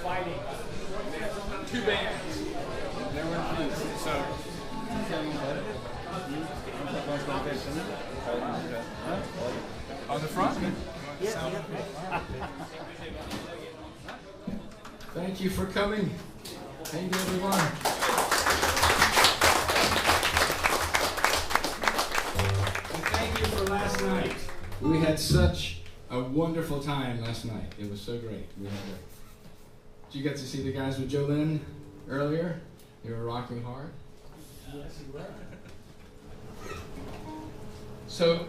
fighting two bands. They were in peace. So. On the front? Thank you for coming. Thank you, everyone. And thank you for last night. We had such a wonderful time last night. It was so great. Did you get to see the guys with Jolene earlier? They were rocking hard. Yes, you were. So,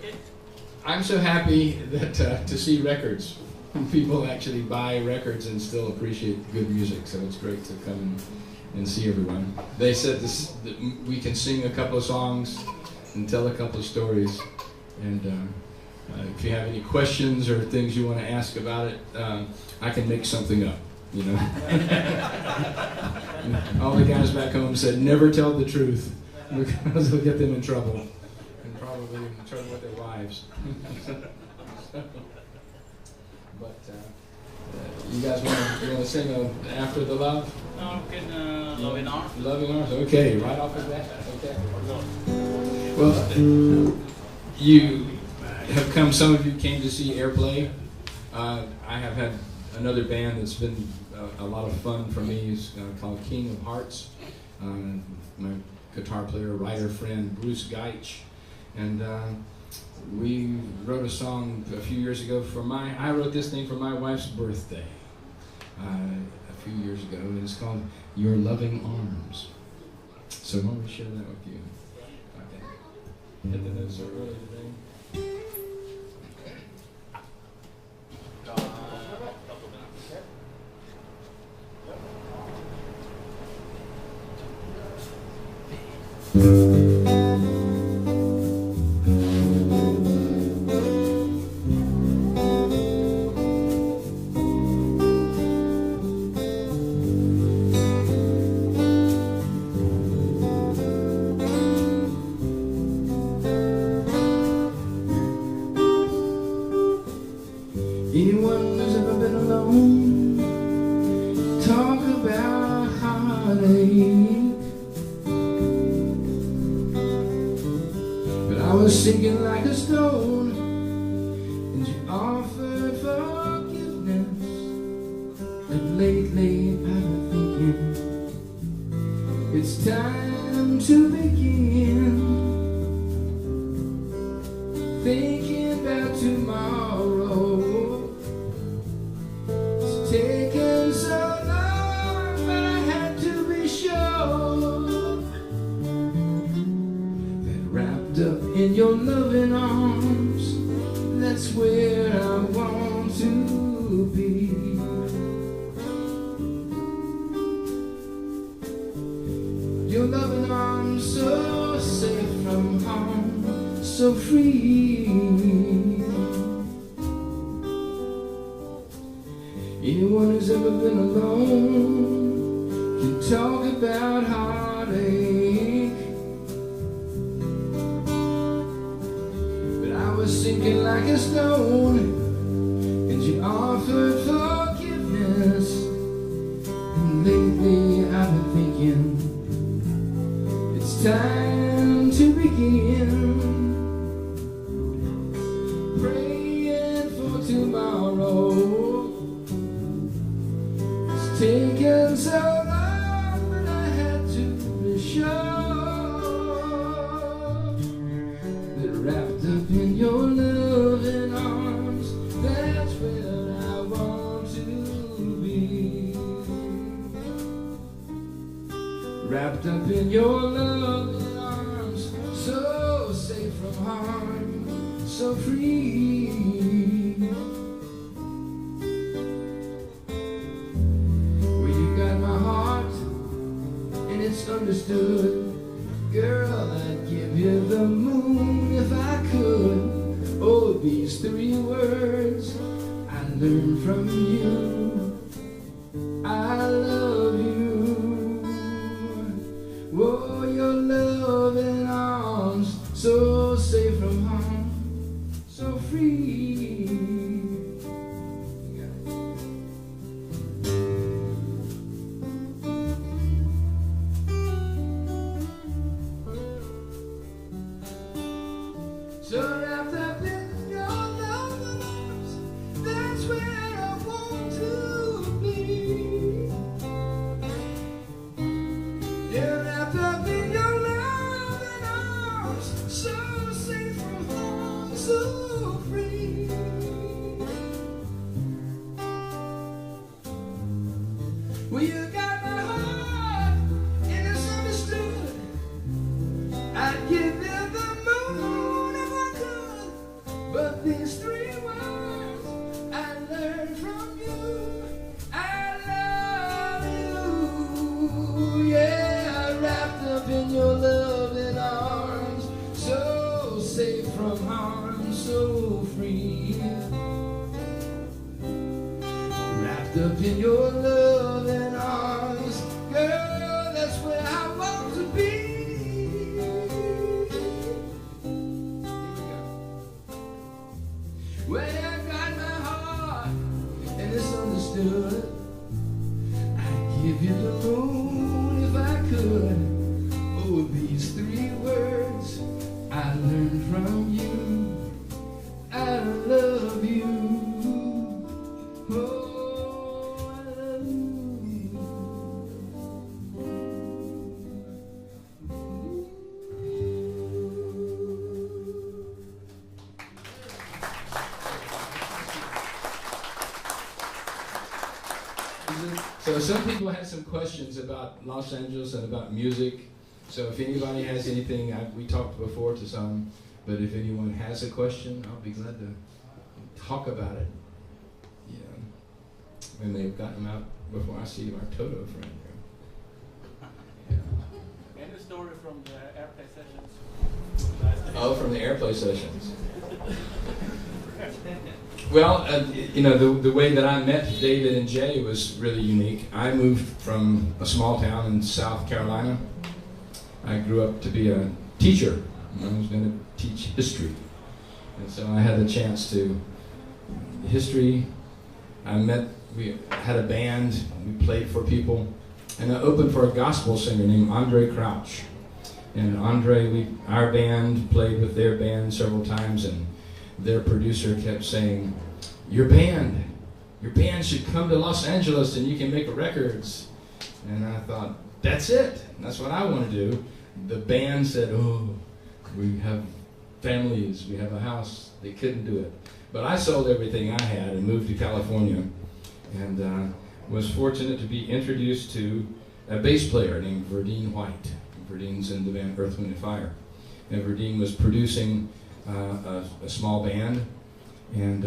I'm so happy that to see records. People actually buy records and still appreciate good music, so it's great to come and see everyone. They said that we can sing a couple of songs and tell a couple of stories, and if you have any questions or things you want to ask about it, I can make something up, you know. All the guys back home said, never tell the truth, because it'll get them in trouble, and probably in trouble with their wives. But you guys want to sing After the Love? No, can Loving Arms. Loving Arms, okay, right off of that. Okay. Well, you have come, some of you came to see AIRPLAY. I have had another band that's been a lot of fun for me. It's called King of Hearts. My guitar player, writer friend, Bruce Geitch. And we wrote a song a few years ago I wrote this thing for my wife's birthday a few years ago, and it's called Your Loving Arms. So why don't we share that with you? Okay. Hit the notes so early today. Anyone who's ever been alone, talk about heartache. But I was sinking like a stone, and you offered forgiveness. And lately I've been thinking, it's time to begin. Thinking about tomorrow. Taken so long, but I had to be sure that wrapped up in your loving arms, that's where I want to be. Your loving arms, so safe from harm, so free. Anyone who's ever been alone can talk about heartache. But I was sinking like a stone, and you offered forgiveness. And lately I've been thinking, it's time to begin. Praying for tomorrow. Taken so long, but I had to be sure that wrapped up in your loving arms, that's where I want to be. Wrapped up in your loving arms, so safe from harm, so free. Understood, girl, I'd give you the moon if I could. Oh, these three words I learned from you. I love you. Oh, your loving arms, so safe from harm, so free. Well, you got my heart, and it's understood. I'd give you the moon if I could, but these three words I learned from you. I love you, yeah, wrapped up in your loving arms, so safe from harm, so free. Wrapped up in your loving arms, girl, that's where I want to be. Well, I got my heart, and it's understood. I'd give you the moon if I could. Oh, these three words I learned from you. I love you. Oh, I love you. So some people had some questions about Los Angeles and about music. So if anybody has anything, we talked before to some, but if anyone has a question, I'll be glad to talk about it. Yeah. And they've gotten out before I see our Toto friend here. Yeah. Any story from the AIRPLAY sessions? Oh, from the AIRPLAY sessions. Well, you know, the way that I met David and Jay was really unique. I moved from a small town in South Carolina. I grew up to be a teacher. I was going to teach history. And so I had a chance to, history, we had a band, we played for people, and I opened for a gospel singer named Andre Crouch. And Andre, our band played with their band several times, and their producer kept saying, your band should come to Los Angeles and you can make records. And I thought, that's it. That's what I want to do. The band said, oh, we have families, we have a house. They couldn't do it. But I sold everything I had and moved to California, and was fortunate to be introduced to a bass player named Verdine White. Verdine's in the band Earth, Wind & Fire. And Verdine was producing a small band, and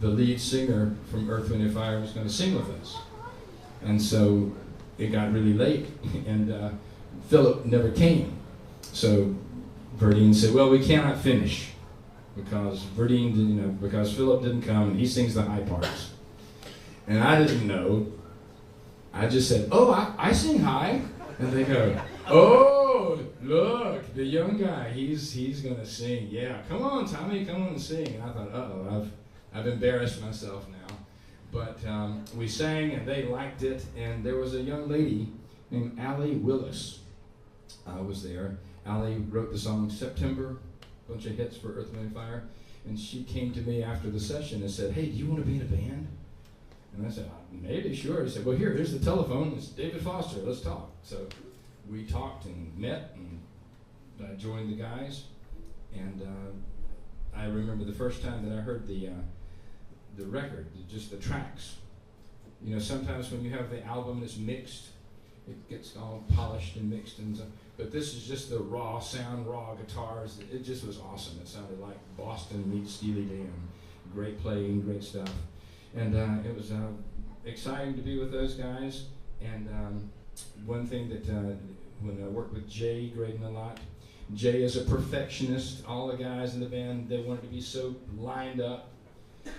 the lead singer from Earth, Wind & Fire was going to sing with us. And so it got really late, and Philip never came. So Verdine said, well, we cannot finish because because Philip didn't come, and he sings the high parts. And I didn't know. I just said, oh, I sing high. And they go, oh, look, the young guy, he's going to sing. Yeah, come on, Tommy, come on and sing. And I thought, uh-oh, I've embarrassed myself now. But we sang, and they liked it. And there was a young lady named Allie Willis. I was there. Allie wrote the song September, a bunch of hits for Earth, Wind & Fire. And she came to me after the session and said, hey, do you want to be in a band? And I said, maybe, sure. He said, well, here's the telephone. It's David Foster. Let's talk. So we talked and met, and I joined the guys. And I remember the first time that I heard the record, just the tracks. You know, sometimes when you have the album that's mixed, it gets all polished and mixed, and but this is just the raw sound, raw guitars. It just was awesome. It sounded like Boston meets Steely Dan. Great playing, great stuff. And it was exciting to be with those guys. And one thing that when I worked with Jay Graydon a lot, Jay is a perfectionist. All the guys in the band, they wanted to be so lined up.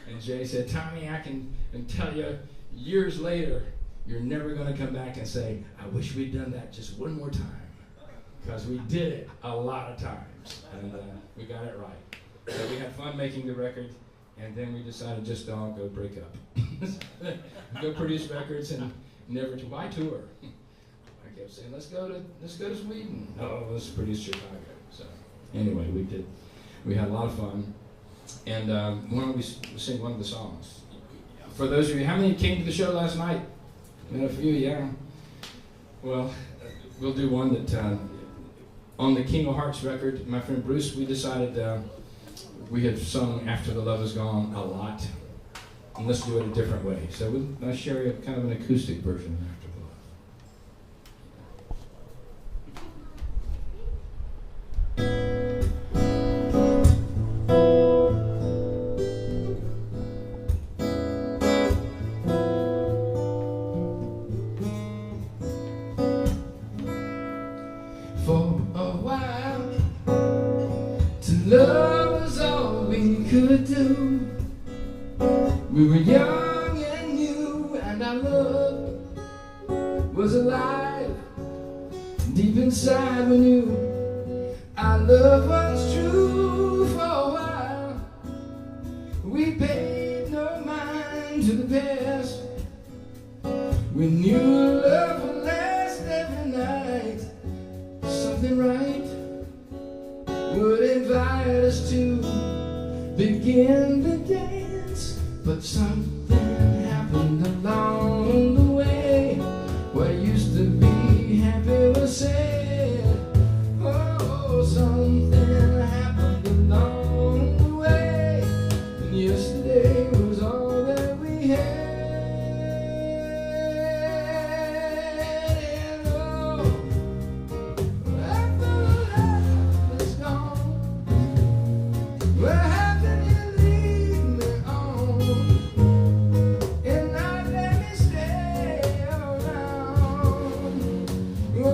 And Jay said, Tommy, I can tell you years later, you're never going to come back and say, I wish we'd done that just one more time. Because we did it a lot of times. And we got it right. So we had fun making the record. And then we decided just to all go break up. Go produce records and never to why tour. I kept saying, let's go to Sweden. No, let's produce Chicago. So anyway, we did. We had a lot of fun. And why don't we sing one of the songs? For those of you, how many came to the show last night? A few, yeah. Well, we'll do one that on the King of Hearts record, my friend Bruce, we decided we had sung After the Love Is Gone a lot, and let's do it a different way. So I'll share you kind of an acoustic version of After the Love. were young and new, and our love was alive. Deep inside we knew our love was true. For a while we paid no mind to the past. We knew love would last every night. Something right would invite us to begin the dance. But something happened along the way. What used to be happy was sad. Oh, something happened along the way, and yesterday was all that we had. And oh, after love is gone, well, how can you leave me on and not let me stay around? Oh,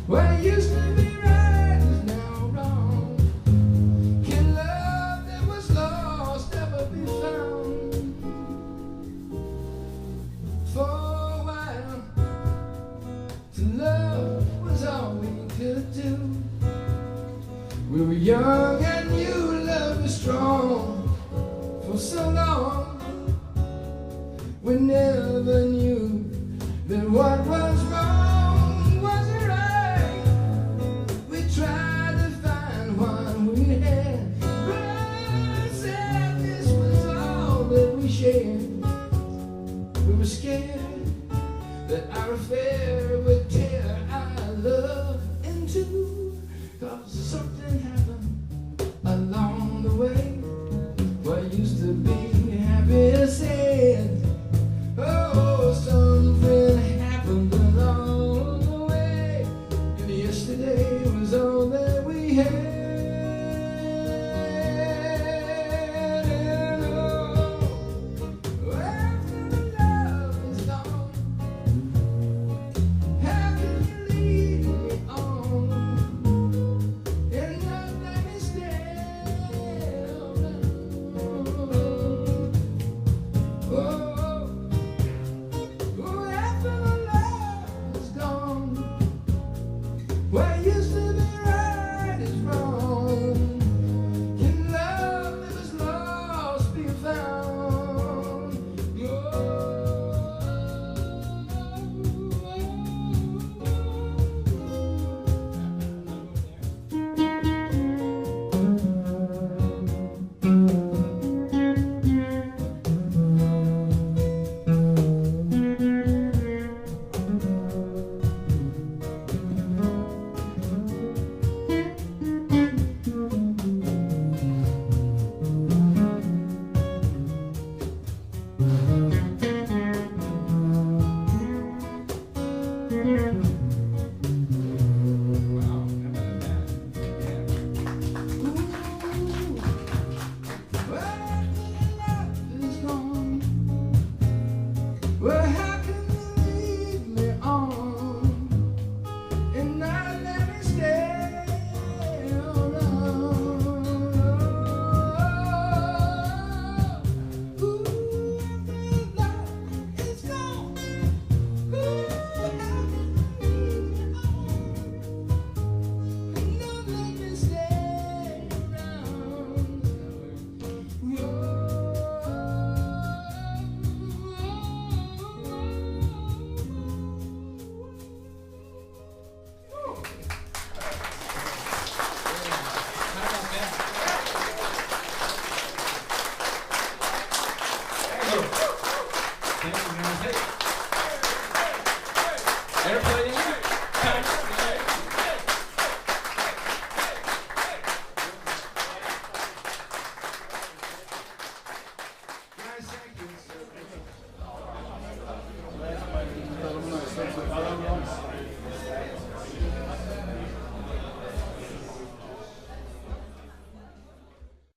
what used to be right is now wrong. Can love that was lost ever be found? For a while, to love was all we could do. We were young and new, love was strong. For so long, we never knew that what was wrong wasn't right. We tried to find what we had, but sadness was all that we shared. We were scared that our affair would tear our love in two. 'Cause something happened along the way. What used to be happy is sad. Oh, something happened along the way, and yesterday was all that we had.